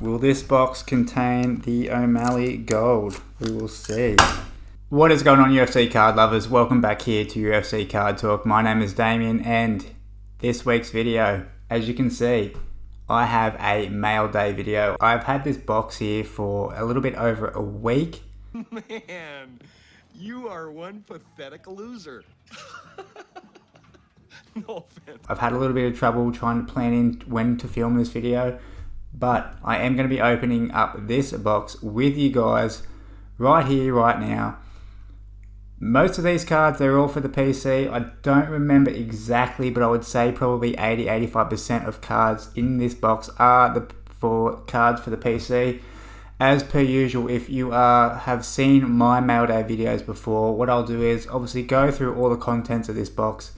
Will this box contain the O'Malley Gold? We will see. What is going on, UFC card lovers? Welcome back here to UFC Card Talk. My name is Damien, and this week's video, as you can see, I have a mail day video. I've had this box here for a little bit over a week. Man, you are one pathetic loser. No offense. I've had a little bit of trouble trying to plan in when to film this video, but I am going to be opening up this box with you guys right here, right now. Most of these cards, they're all for the PC. I don't remember exactly, but I would say probably 80-85% of cards in this box are for cards for the PC. As per usual, if you have seen my mail day videos before, what I'll do is obviously go through all the contents of this box,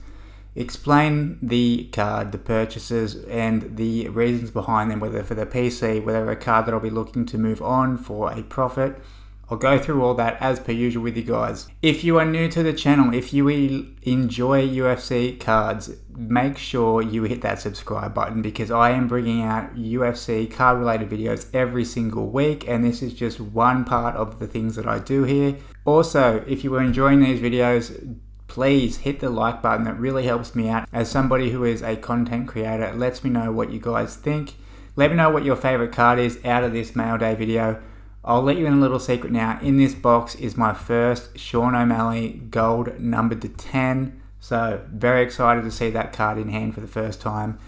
explain the card, the purchases, and the reasons behind them, whether for the PC, whether a card that I'll be looking to move on for a profit. I'll go through all that as per usual with you guys. If you are new to the channel, if you enjoy UFC cards, make sure you hit that subscribe button, because I am bringing out UFC card related videos every single week, and this is just one part of the things that I do here. Also, if you are enjoying these videos, please hit the like button. It really helps me out as somebody who is a content creator. It lets me know what you guys think. Let me know what your favorite card is out of this mail day video. I'll let you in a little secret now. In this box is my first Sean O'Malley Gold numbered to 10. So very excited to see that card in hand for the first time.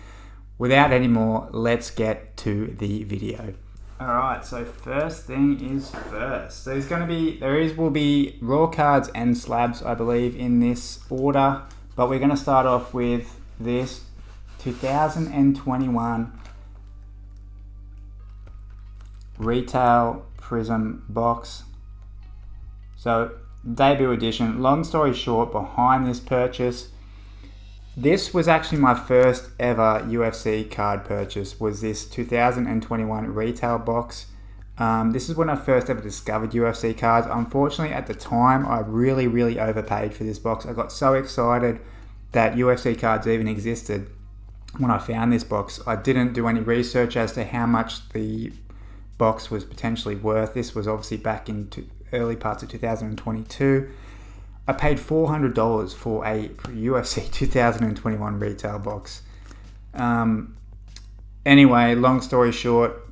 Without any more, let's get to the video. Alright, so first thing is first. So will be raw cards and slabs, I believe, in this order. But we're going to start off with this 2021 retail Prism box. So debut edition. Long story short, behind this purchase, this was actually my first ever UFC card purchase, was this 2021 retail box. This is when I first ever discovered UFC cards. Unfortunately, at the time, I really overpaid for this box. I got so excited that UFC cards even existed when I found this box. I didn't do any research as to how much the box was potentially worth. This was obviously back in early parts of 2022. I paid $400 for a UFC 2021 retail box. Anyway, long story short,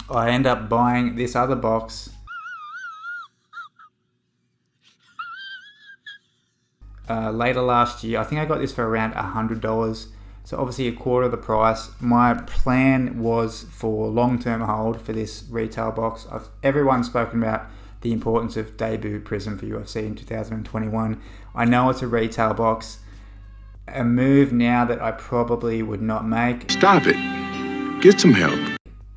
I end up buying this other box later last year. I think I got this for around $100. So obviously a quarter of the price. My plan was for long-term hold for this retail box. Everyone's spoken about the importance of debut Prism for UFC in 2021. I know it's a retail box. A move now that I probably would not make. Stop it. Get some help.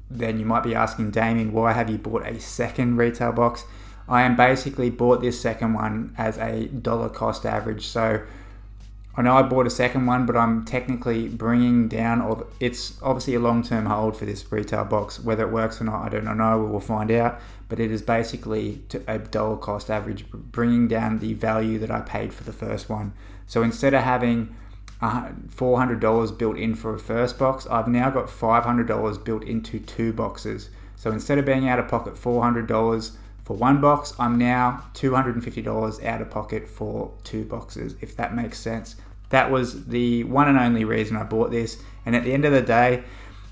Then you might be asking, Damien, why have you bought a second retail box? I am basically bought this second one as a dollar cost average. So I know I bought a second one, but I'm technically bringing down, or it's obviously a long-term hold for this retail box. Whether it works or not, I don't know. We will find out. But it is basically a dollar cost average, bringing down the value that I paid for the first one. So instead of having $400 built in for a first box, I've now got $500 built into two boxes. So instead of being out of pocket $400 for one box, I'm now $250 out of pocket for two boxes, if that makes sense. That was the one and only reason I bought this. And at the end of the day,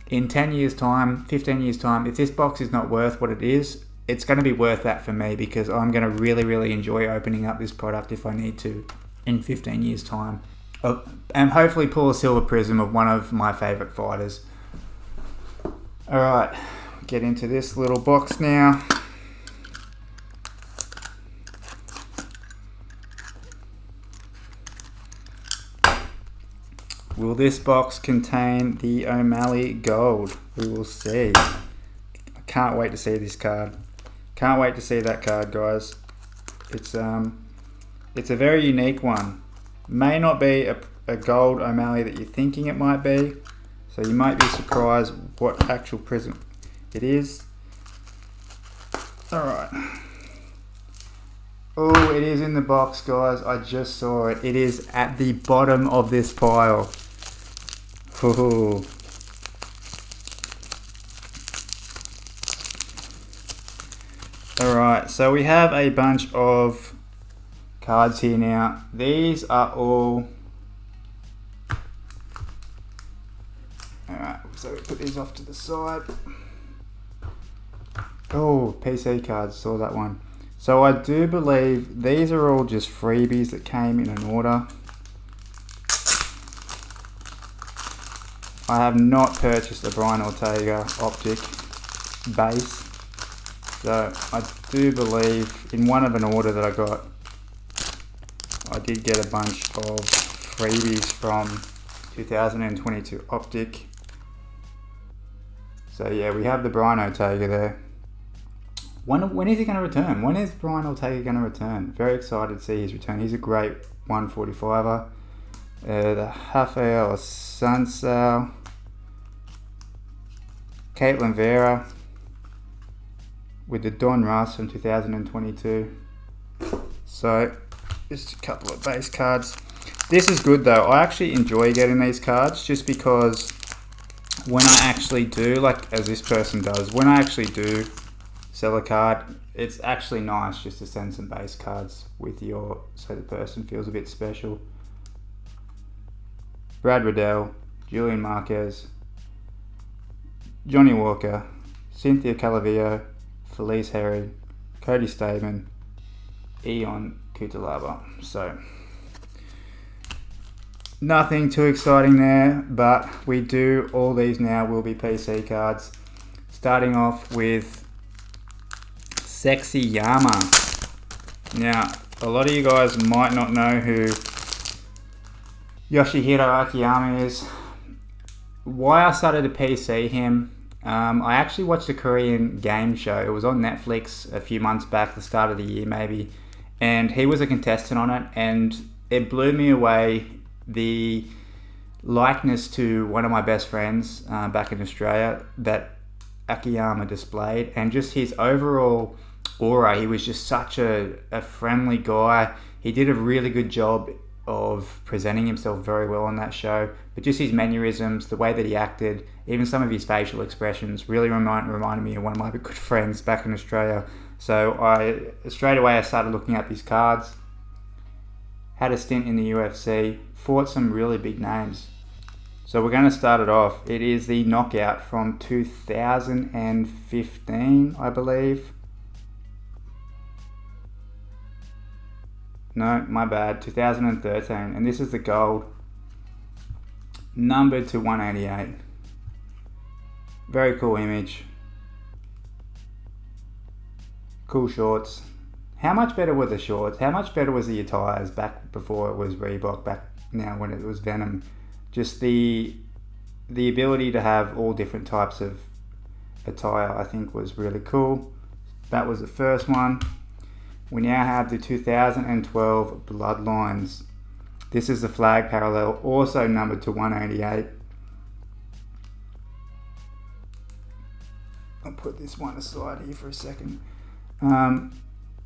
in 10 years time, 15 years time, if this box is not worth what it is, it's going to be worth that for me, because I'm going to really enjoy opening up this product if I need to in 15 years time. And hopefully pull a silver prism of one of my favorite fighters. Alright, get into this little box now. Will this box contain the O'Malley Gold? We will see. I can't wait to see this card. Can't wait to see that card, guys. It's a very unique one. May not be a gold O'Malley that you're thinking it might be. So you might be surprised what actual prism it is. Alright. Oh, it is in the box, guys. I just saw it. It is at the bottom of this pile. Ooh. Alright, so we have a bunch of cards here now. These are all... Alright, so we put these off to the side. Oh, PC cards, saw that one. So I do believe these are all just freebies that came in an order. I have not purchased a Brian Ortega Optic base. So I do believe in one of an order that I got, I did get a bunch of freebies from 2022 Optic. So yeah, we have the Brian Ortega there. When is he going to return? When is Brian Ortega going to return? Very excited to see his return. He's a great 145er. The Rafael Sansao, Caitlin Vera with the Don Russ from 2022. So just a couple of base cards. This is good though. I actually enjoy getting these cards just because when I actually do, like as this person does, when I actually do sell a card, it's actually nice just to send some base cards with your, so the person feels a bit special. Brad Riddell, Julian Marquez, Johnny Walker, Cynthia Calavio, Felice Herod, Cody Stamen, Eon Kutalaba. So nothing too exciting there, but we do, all these now will be PC cards. Starting off with Sexy Yama. Now, a lot of you guys might not know who Yoshihiro Akiyama is. Why I started to PC him, I actually watched a Korean game show. It was on Netflix a few months back, the start of the year maybe, and he was a contestant on it, and it blew me away, the likeness to one of my best friends back in Australia that Akiyama displayed, and just his overall aura. He was just such a friendly guy. He did a really good job of presenting himself very well on that show, but just his mannerisms, the way that he acted, even some of his facial expressions really reminded me of one of my good friends back in Australia. So straight away I started looking up his cards, had a stint in the UFC, fought some really big names. So we're going to start it off. It is the Knockout from 2015, I believe. No, my bad, 2013. And this is the gold, numbered to 188. Very cool image. Cool shorts. How much better were the shorts? How much better was the attires back before it was Reebok, back now when it was Venom? Just the ability to have all different types of attire, I think, was really cool. That was the first one. We now have the 2012 Bloodlines. This is the flag parallel, also numbered to 188. I'll put this one aside here for a second. I'm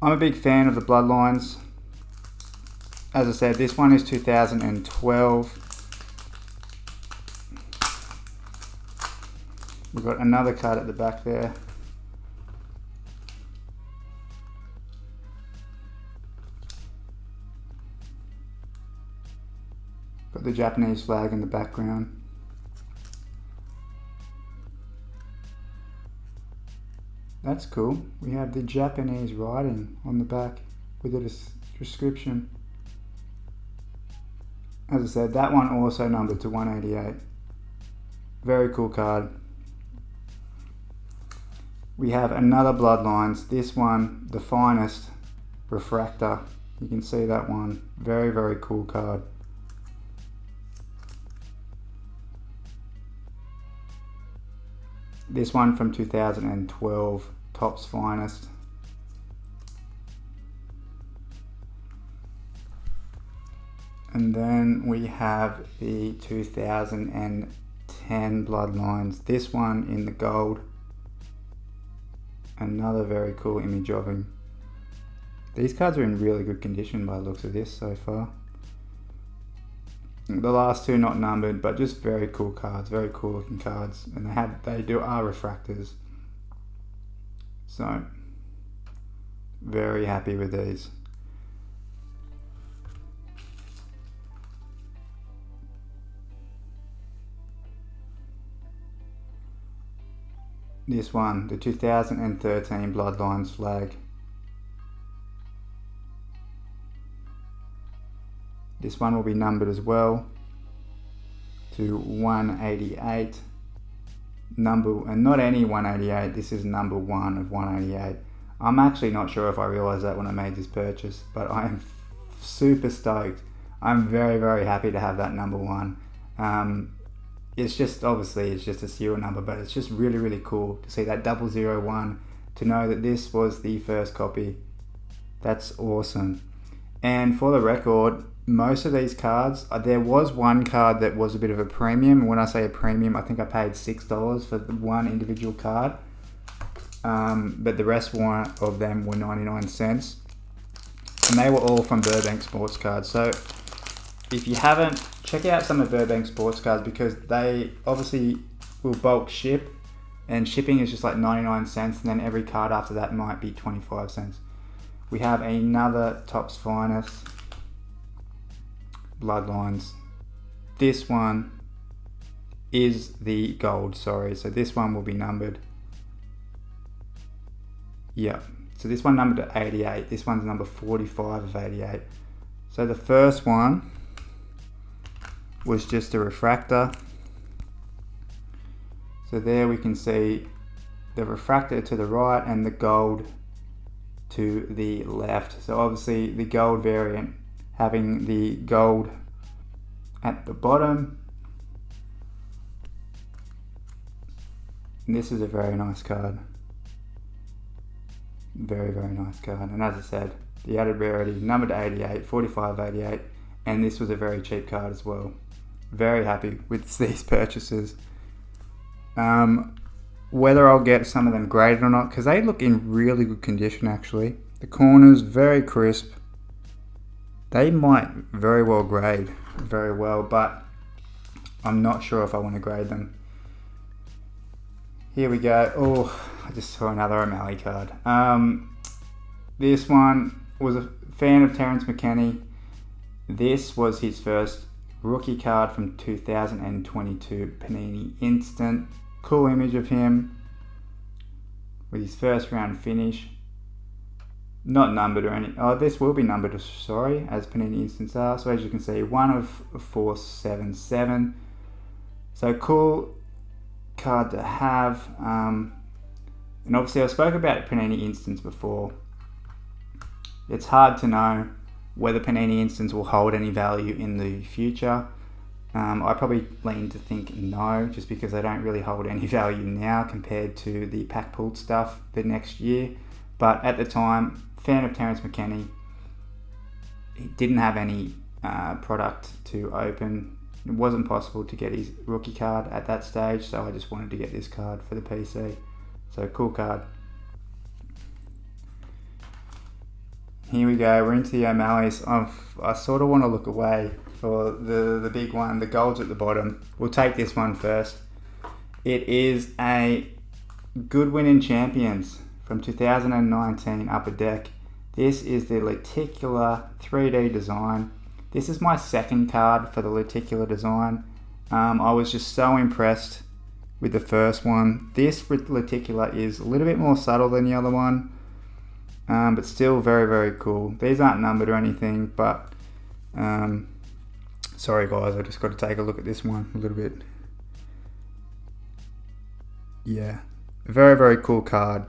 a big fan of the Bloodlines. As I said, this one is 2012. We've got another card at the back there. Got the Japanese flag in the background. That's cool. We have the Japanese writing on the back with a description. As I said, that one also numbered to 188. Very cool card. We have another Bloodlines. This one, the Finest Refractor. You can see that one. Very, very cool card. This one from 2012, Topps Finest. And then we have the 2010 Bloodlines. This one in the gold. Another very cool image of him. These cards are in really good condition by the looks of this so far. The last two not numbered, but just very cool cards, very cool looking cards, and are refractors. So Very happy with these. This one, the 2013 Bloodlines flag. This one will be numbered as well to 188. And not any 188, this is number 1 of 188. I'm actually not sure if I realised that when I made this purchase, but I am super stoked. I'm very, very happy to have that number 1. It's just, obviously, it's just a serial number, but it's just really, really cool to see that 001, to know that this was the first copy. That's awesome. And for the record, most of these cards, there was one card that was a bit of a premium. When I say a premium, I think I paid $6 for the one individual card. But the rest of them were 99 cents. And they were all from Burbank Sports Cards. So if you haven't, check out some of Burbank Sports Cards, because they obviously will bulk ship. And shipping is just like 99 cents. And then every card after that might be 25 cents. We have another Topps Finest Bloodlines. This one is the gold, sorry. So this one will be numbered. Yeah. So this one numbered at 88. This one's number 45 of 88. So the first one was just a refractor. So there we can see the refractor to the right and the gold to the left. So obviously the gold variant having the gold at the bottom. And this is a very nice card. Very, very nice card. And as I said, the added rarity, numbered to 88, 45, 88. And this was a very cheap card as well. Very happy with these purchases. Whether I'll get some of them graded or not, because they look in really good condition actually. The corners, very crisp. They might very well grade very well, but I'm not sure if I want to grade them. Here we go. Oh, I just saw another O'Malley card. This one was a fan of Terrence McKinney. This was his first rookie card from 2022 Panini Instant. Cool image of him with his first round finish. Not numbered or any. Oh, this will be numbered, sorry, as Panini Instants are. So as you can see, 1 of 477. So cool card to have. And obviously I spoke about Panini Instants before. It's hard to know whether Panini Instants will hold any value in the future. I probably lean to think no, just because they don't really hold any value now compared to the pack pulled stuff the next year. But at the time, fan of Terrence McKinney, he didn't have any product to open. It wasn't possible to get his rookie card at that stage, so I just wanted to get this card for the PC. So cool card. Here we go, we're into the O'Malleys. I sort of want to look away for the big one, the gold's at the bottom. We'll take this one first. It is a Goodwin and Champions from 2019 Upper Deck. This is the lenticular 3D design. This is my second card for the lenticular design. I was just so impressed with the first one. This lenticular is a little bit more subtle than the other one, but still very, very cool. These aren't numbered or anything, but sorry guys, I just got to take a look at this one a little bit. Yeah, very, very cool card.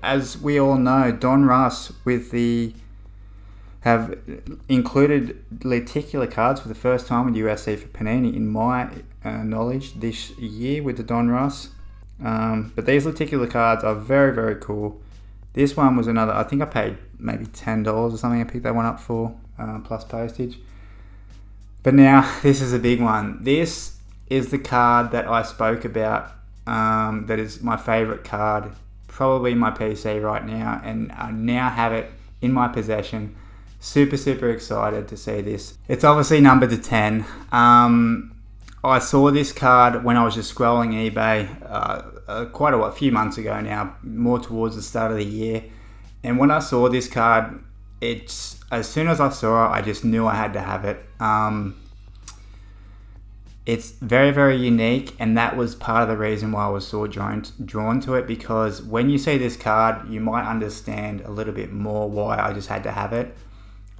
As we all know, Don Russ have included lenticular cards for the first time with UFC for Panini, in my knowledge, this year with the Don Russ. But these lenticular cards are very, very cool. This one was another, I think I paid maybe $10 or something. I picked that one up for, plus postage. But now, this is a big one. This is the card that I spoke about, that is my favorite card, probably my PC right now, and I now have it in my possession. Super, super excited to see this. It's obviously numbered to 10. I saw this card when I was just scrolling eBay quite a few months ago now, more towards the start of the year. And when I saw this card, as soon as I saw it, I just knew I had to have it. It's very, very unique, and that was part of the reason why I was so drawn to it, because when you see this card, you might understand a little bit more why I just had to have it.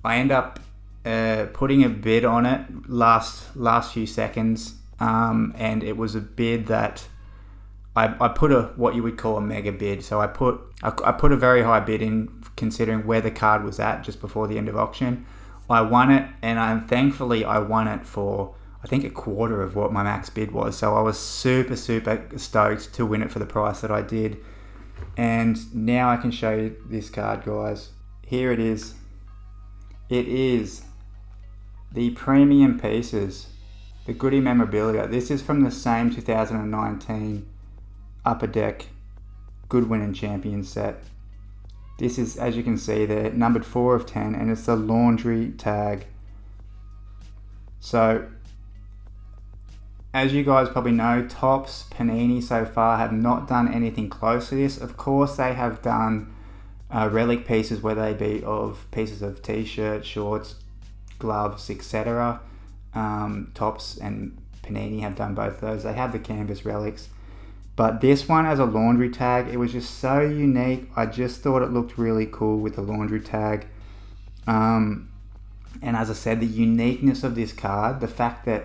I end up putting a bid on it last few seconds, and it was a bid that I put what you would call a mega bid. So I put a very high bid in, considering where the card was at just before the end of auction. I won it, and thankfully I won it for, I think, a quarter of what my max bid was. So I was super stoked to win it for the price that I did. And now I can show you this card, guys. Here it is. It is the premium pieces, the Goody memorabilia. This is from the same 2019 Upper Deck Goodwin and Champion set. This is, as you can see there, numbered 4 of 10, and it's the laundry tag. So, as you guys probably know, Topps, Panini so far have not done anything close to this. Of course, they have done relic pieces, whether they be of pieces of t-shirts, shorts, gloves, etc. Topps and Panini have done both those. They have the canvas relics, but this one as a laundry tag, it was just so unique. I just thought it looked really cool with the laundry tag. And as I said, the uniqueness of this card, the fact that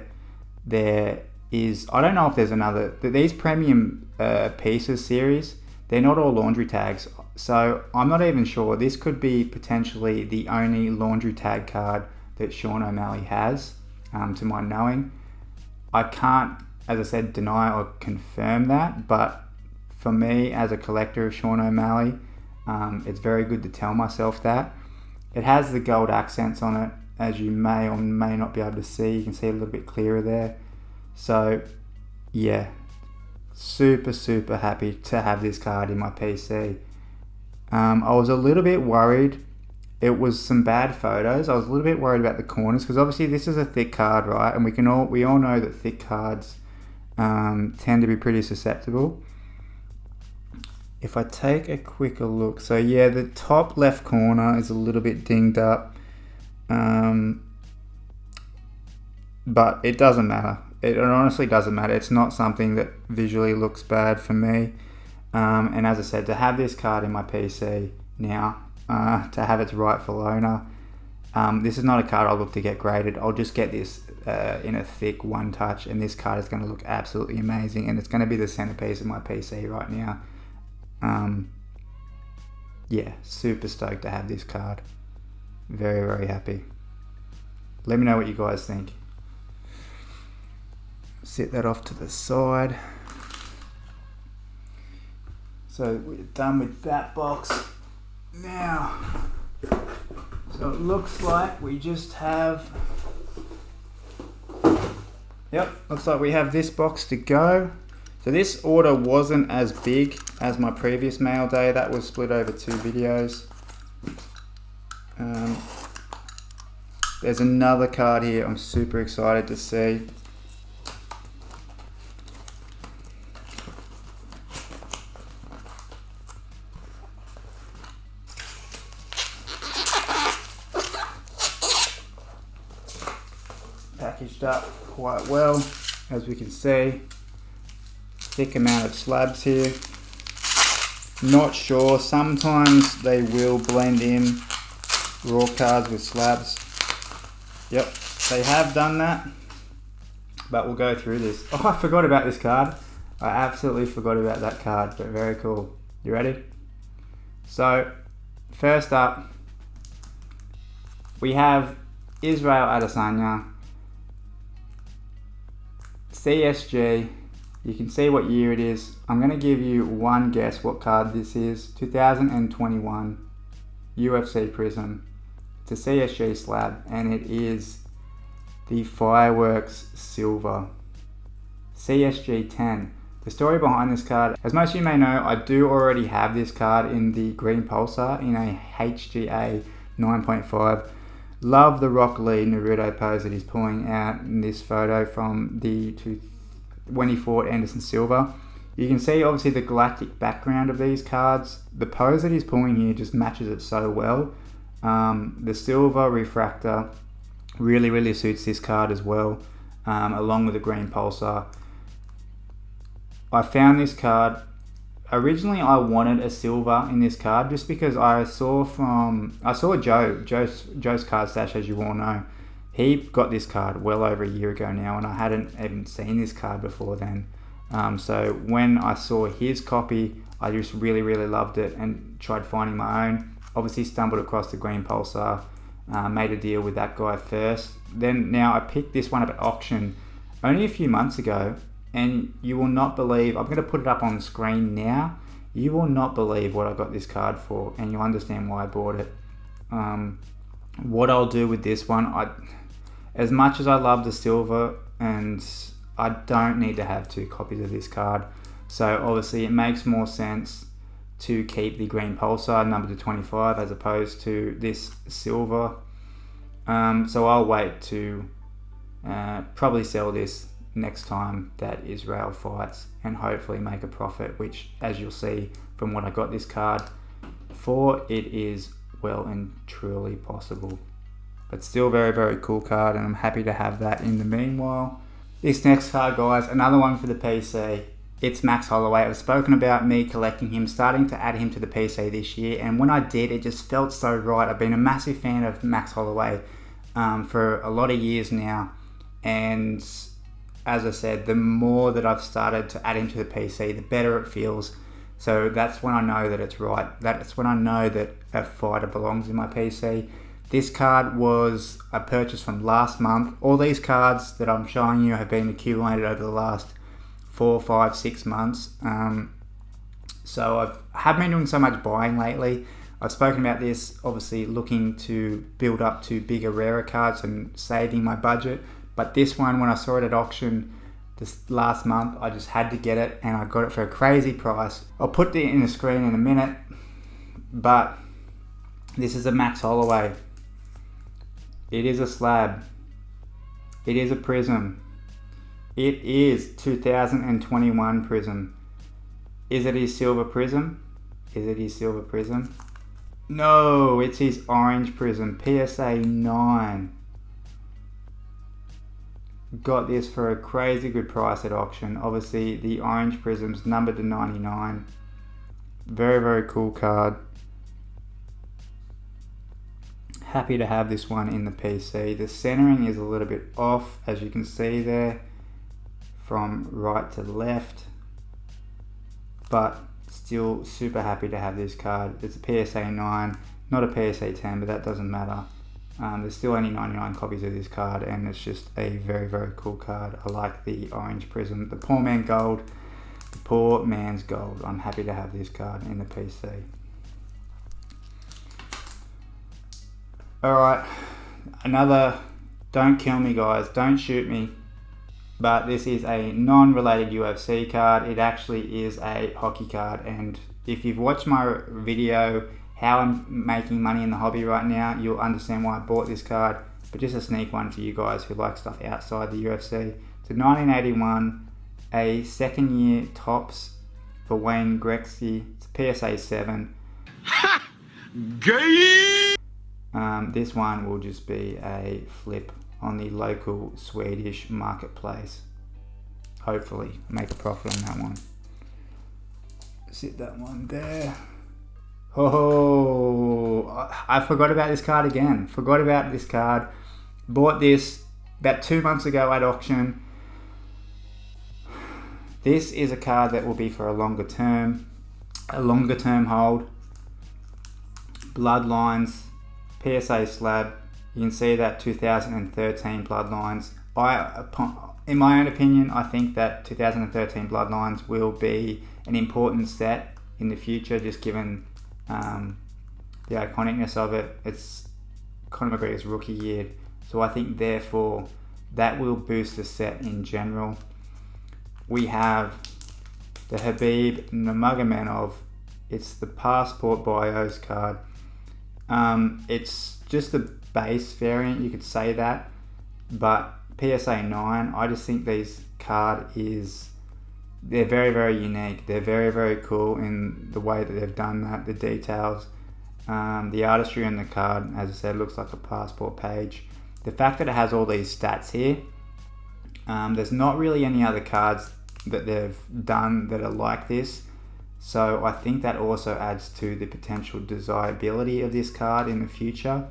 there is, I don't know if there's another, these premium pieces series, they're not all laundry tags. So I'm not even sure. This could be potentially the only laundry tag card that Sean O'Malley has, to my knowing. I can't, as I said, deny or confirm that, but for me as a collector of Sean O'Malley, it's very good to tell myself that. It has the gold accents on it, as you may or may not be able to see. You can see it a little bit clearer there. So yeah, super happy to have this card in my PC. I was a little bit worried. It was some bad photos. I was a little bit worried about the corners, because obviously this is a thick card, right? And we all know that thick cards tend to be pretty susceptible. If I take a quicker look, so yeah, the top left corner is a little bit dinged up, but it doesn't matter. It honestly doesn't matter. It's not something that visually looks bad for me. And as I said, to have this card in my PC now, to have its rightful owner, this is not a card I'll look to get graded. I'll just get this in a thick one touch, and this card is going to look absolutely amazing, and it's going to be the centerpiece of my PC right now. Yeah, super stoked to have this card. Very happy. Let me know what you guys think. Set that off to the side. So we're done with that box now. So it looks like we just have, looks like we have this box to go. So this order wasn't as big as my previous mail day. That was split over 2 videos. There's another card here I'm super excited to see. Packaged up quite well, as we can see. Thick amount of slabs here. Not sure, sometimes they will blend in raw cards with slabs. Yep, they have done that, but we'll go through this. Oh, I forgot about this card. I absolutely forgot about that card, but very cool. You ready? So, first up, we have Israel Adesanya, CSG. You can see what year it is. I'm going to give you one guess what card this is. 2021 UFC Prism. It's a CSG slab, and it is the Fireworks Silver CSG 10. The story behind this card, as most of you may know, I do already have this card in the Green Pulsar in a HGA 9.5 Love the Rock Lee Naruto pose that he's pulling out in this photo from when he fought Anderson Silva. You can see obviously the galactic background of these cards. The pose that he's pulling here just matches it so well. The silver refractor really suits this card as well, along with the green pulsar. I found this card, originally I wanted a silver in this card just because I saw Joe's card stash, as you all know. He got this card well over a year ago now, and I hadn't even seen this card before then. So when I saw his copy, I just really loved it and tried finding my own. Obviously stumbled across the green pulsar, made a deal with that guy first. Then now I picked this one up at auction only a few months ago, and you will not believe, I'm going to put it up on the screen now, you will not believe what I got this card for, and you'll understand why I bought it. What I'll do with this one, as much as I love the silver, and I don't need to have 2 copies of this card, so obviously it makes more sense to keep the green pulsar numbered to 25 as opposed to this silver. So I'll wait to probably sell this next time that Israel fights and hopefully make a profit, which, as you'll see from what I got this card for, it is well and truly possible. But still very cool card, and I'm happy to have that in the meanwhile. This next card, guys, another one for the PC. It's Max Holloway. I've spoken about me collecting him, starting to add him to the PC this year, and when I did, it just felt so right. I've been a massive fan of Max Holloway for a lot of years now, and as I said, the more that I've started to add him to the PC, the better it feels. So that's when I know that it's right. That's when I know that a fighter belongs in my PC. This card was a purchase from last month. All these cards that I'm showing you have been accumulated over the last 4, 5, 6 months. So I have been doing so much buying lately. I've spoken about this, obviously looking to build up to bigger, rarer cards and saving my budget. But this one, when I saw it at auction this last month, I just had to get it, and I got it for a crazy price. I'll put it in the screen in a minute, but this is a Max Holloway. It is a slab. It is a prism. It is 2021 prism. Is it his silver prism? Is it his silver prism? No, it's his orange prism, PSA 9. Got this for a crazy good price at auction. Obviously the orange prism's numbered to 99. Very cool card. Happy to have this one in the PC. The centering is a little bit off, as you can see there, from right to left, but still super happy to have this card. It's a PSA 9, not a PSA 10, but that doesn't matter. There's still only 99 copies of this card, and it's just a very cool card. I like the orange prism, the poor man gold, the poor man's gold. I'm happy to have this card in the PC. Alright, another, don't kill me guys, don't shoot me, but this is a non-related UFC card. It actually is a hockey card, and if you've watched my video how I'm making money in the hobby right now, you'll understand why I bought this card. But just a sneak one for you guys who like stuff outside the UFC. It's a 1981, a second year tops for Wayne Gretzky. It's a PSA 7. Ha! Gay! This one will just be a flip on the local Swedish marketplace. Hopefully make a profit on that one. Sit that one there. Oh, I forgot about this card again. Forgot about this card. Bought this about 2 months ago at auction. This is a card that will be for a longer term hold. Bloodlines, PSA slab. You can see that 2013 Bloodlines. In my own opinion, I think that 2013 Bloodlines will be an important set in the future, just given the iconicness of it. It's Conor McGregor's rookie year, so I think therefore that will boost the set in general. We have the Habib Nurmagomedov. It's the Passport Bios card. It's just a base variant, you could say that. But PSA 9, I just think these card they're very, very unique. They're very, very cool in the way that they've done that, the details. The artistry on the card, as I said, looks like a passport page. The fact that it has all these stats here, there's not really any other cards that they've done that are like this. So I think that also adds to the potential desirability of this card in the future.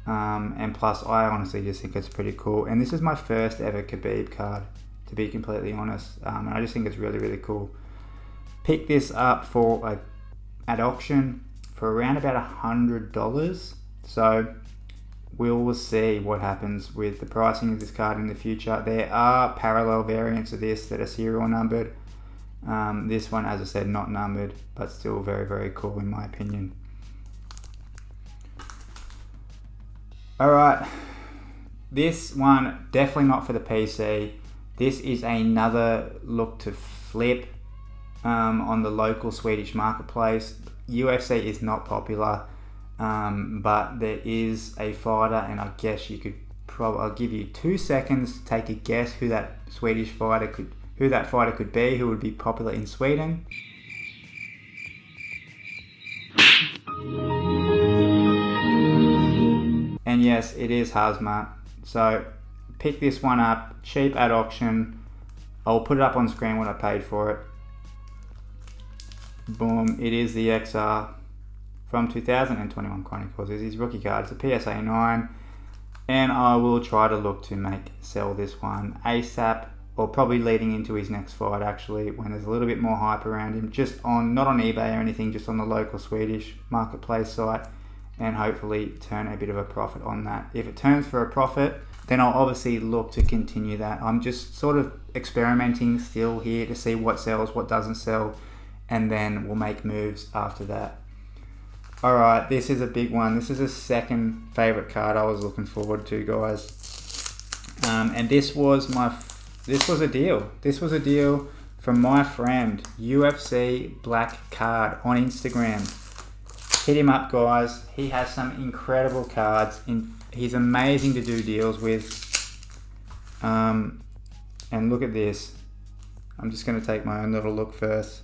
And plus, I honestly just think it's pretty cool. And this is my first ever Khabib card, to be completely honest. And I just think it's really, really cool. Picked this up at auction for around about $100. So we'll see what happens with the pricing of this card in the future. There are parallel variants of this that are serial numbered. This one, as I said, not numbered, but still very, very cool in my opinion. Alright, this one definitely not for the PC. This is another look to flip on the local Swedish marketplace. UFC is not popular, but there is a fighter, and I guess you could I'll give you 2 seconds to take a guess who that fighter could be, who would be popular in Sweden. And yes, it is Hazmat. So pick this one up, cheap at auction. I'll put it up on screen what I paid for it. Boom, it is the XR from 2021 Chronicles. This is his rookie card. It's a PSA 9. And I will try to look to sell this one ASAP, or probably leading into his next fight actually, when there's a little bit more hype around him. Not on eBay or anything, just on the local Swedish marketplace site. And hopefully turn a bit of a profit on that. If it turns for a profit, then I'll obviously look to continue that. I'm just sort of experimenting still here to see what sells, what doesn't sell, and then we'll make moves after that. Alright, this is a big one. This is a second favorite card I was looking forward to, guys. And this was a deal. This was a deal from my friend, UFC Black Card on Instagram. Hit him up, guys. He has some incredible cards. He's amazing to do deals with. And look at this. I'm just going to take my own little look first.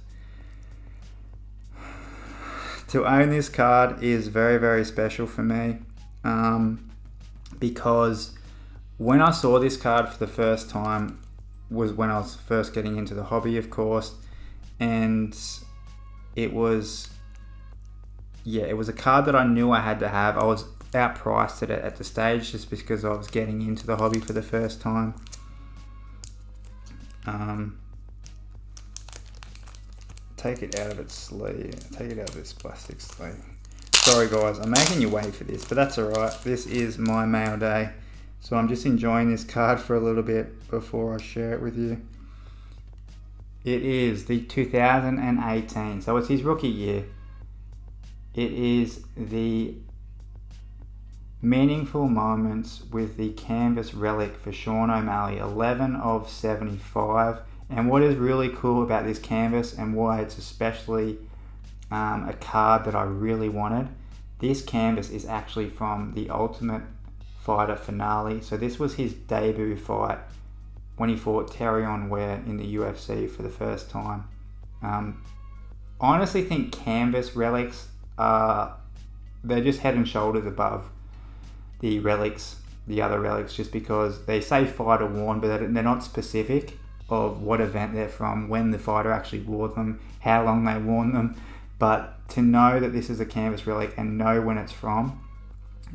To own this card is very, very special for me. Because when I saw this card for the first time was when I was first getting into the hobby, of course. And it was a card that I knew I had to have. I was outpriced at the stage just because I was getting into the hobby for the first time. Take it out of its sleeve. Take it out of this plastic sleeve. Sorry guys, I'm making you wait for this, but that's alright. This is my mail day. So I'm just enjoying this card for a little bit before I share it with you. It is the 2018, so it's his rookie year. It is the Meaningful Moments with the Canvas Relic for Sean O'Malley, 11 of 75. And what is really cool about this canvas, and why it's especially a card that I really wanted, this canvas is actually from the Ultimate Fighter finale. So this was his debut fight when he fought Terrion Ware in the UFC for the first time. I honestly think canvas relics they're just head and shoulders above the other relics, just because they say fighter worn, but they're not specific of what event they're from, when the fighter actually wore them, how long they worn them. But to know that this is a canvas relic and know when it's from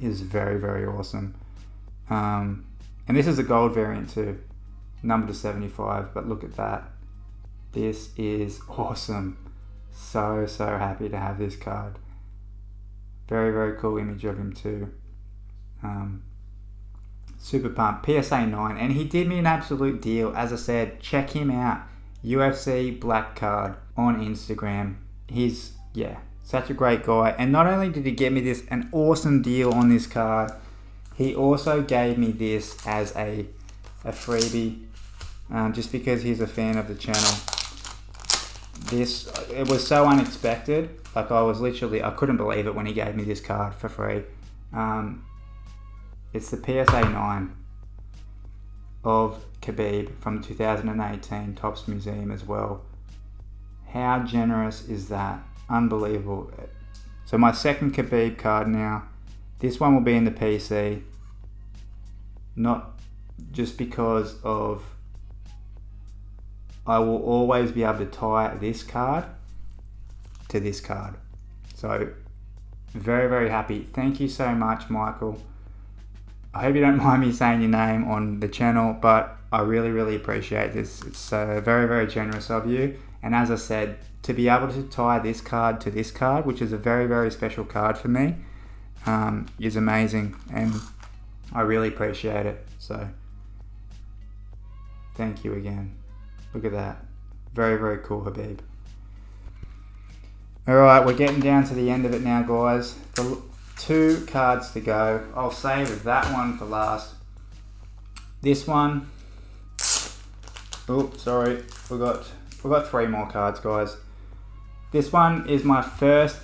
is very, very awesome. And this is a gold variant too, number to 75, but look at that. This is awesome. So happy to have this card. Very, very cool image of him too. Super pumped. PSA 9, and he did me an absolute deal. As I said, check him out. UFC Black Card on Instagram. He's such a great guy. And not only did he get me an awesome deal on this card, he also gave me this as a freebie, just because he's a fan of the channel. It was so unexpected. Like I couldn't believe it when he gave me this card for free. It's the PSA 9 of Khabib from 2018 Topps Museum as well. How generous is that? Unbelievable. So my second Khabib card now. This one will be in the PC. Not just because of I will always be able to tie this card to this card. So very, very happy. Thank you so much, Michael. I hope you don't mind me saying your name on the channel, but I really, really appreciate this. It's very, very generous of you. And as I said, to be able to tie this card to this card, which is a very, very special card for me, is amazing. And I really appreciate it. So thank you again. Look at that. Very, very cool, Khabib. Alright, we're getting down to the end of it now, guys. 2 cards to go. I'll save that one for last. This one. Oh, sorry. We've got 3 more cards, guys. This one is my first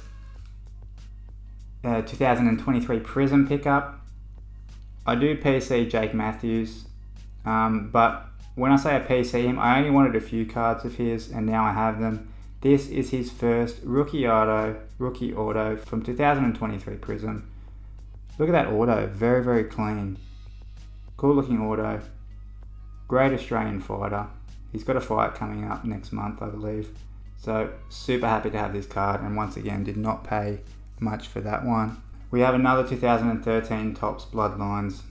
2023 Prism pickup. I do PC Jake Matthews, but when I say I PC him, I only wanted a few cards of his, and now I have them. This is his first rookie auto from 2023 Prism. Look at that auto, very, very clean. Cool looking auto. Great Australian fighter. He's got a fight coming up next month, I believe. So super happy to have this card, and once again did not pay much for that one. We have another 2013 Topps Bloodlines.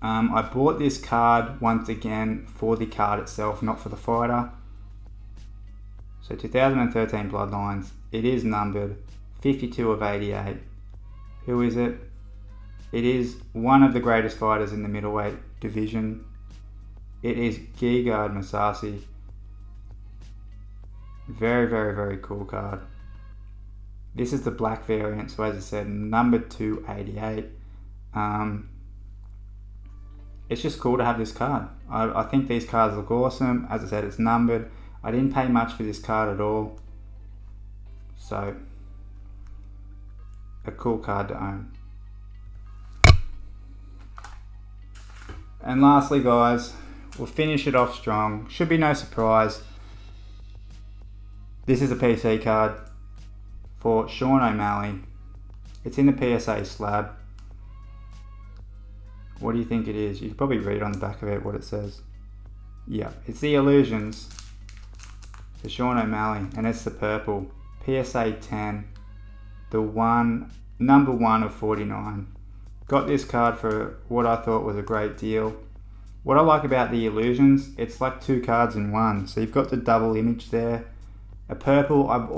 I bought this card once again for the card itself, not for the fighter. So 2013 Bloodlines, it is numbered 52 of 88. Who is it? It is one of the greatest fighters in the middleweight division. It is Gegard Mousasi. Very, very, very cool card. This is the black variant, so as I said, numbered to 88. It's just cool to have this card. I think these cards look awesome. As I said, it's numbered. I didn't pay much for this card at all. So, a cool card to own. And lastly, guys, we'll finish it off strong. Should be no surprise. This is a PC card for Sean O'Malley. It's in the PSA slab. What do you think it is? You can probably read on the back of it what it says. Yeah, it's the Illusions for Sean O'Malley, and it's the purple. PSA 10, the number 1 of 49. Got this card for what I thought was a great deal. What I like about the Illusions, it's like 2 cards in one. So you've got the double image there. A purple, I've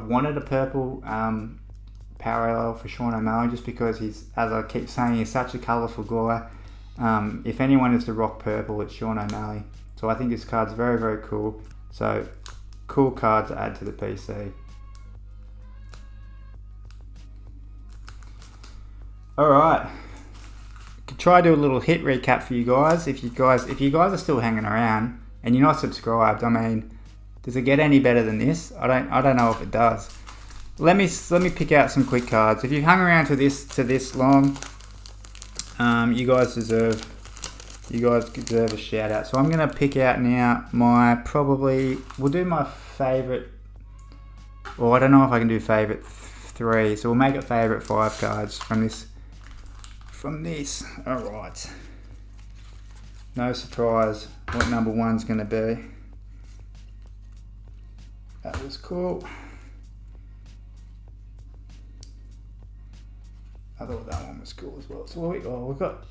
wanted a purple parallel for Sean O'Malley, just because he's, as I keep saying, he's such a colourful guy. If anyone is to rock purple, it's Sean O'Malley. So I think this card's very, very cool. So, cool card to add to the PC. Alright. Could try to do a little hit recap for you guys. If you guys are still hanging around and you're not subscribed, I mean, does it get any better than this? I don't know if it does. Let me pick out some quick cards. If you've hung around to this long, you guys deserve a shout out. So I'm gonna pick out now we'll do my favorite. Well, I don't know if I can do favorite 3, so we'll make it favorite 5 cards from this. All right. No surprise what number 1's gonna be. That was cool. I thought that one was cool as well. So we've got,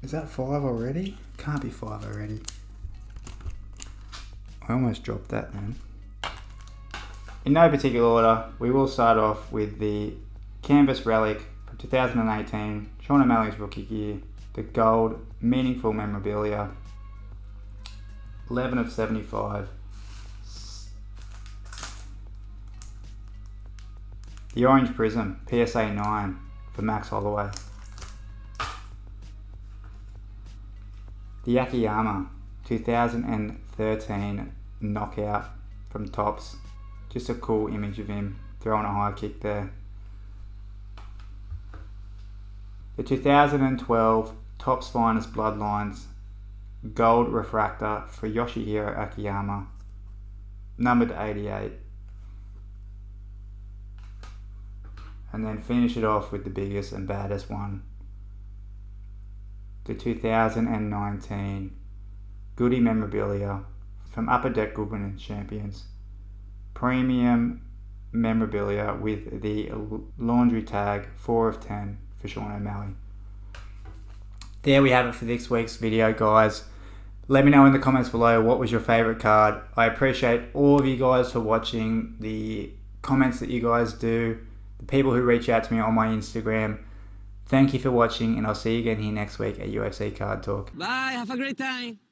is that 5 already? Can't be 5 already. I almost dropped that then. In no particular order, we will start off with the Canvas Relic from 2018, Sean O'Malley's rookie gear, the gold meaningful memorabilia, 11 of 75. The Orange Prism, PSA 9 for Max Holloway. The Akiyama 2013 knockout from Topps. Just a cool image of him throwing a high kick there. The 2012 Topps Finest Bloodlines Gold Refractor for Yoshihiro Akiyama, numbered to 88. And then finish it off with the biggest and baddest one. The 2019 Goody Memorabilia from Upper Deck Goodwin Champions. Premium memorabilia with the laundry tag 4 of 10 for Sean O'Malley. There we have it for this week's video, guys. Let me know in the comments below what was your favourite card. I appreciate all of you guys for watching, the comments that you guys do, the people who reach out to me on my Instagram. Thank you for watching, and I'll see you again here next week at UFC Card Talk. Bye, have a great time.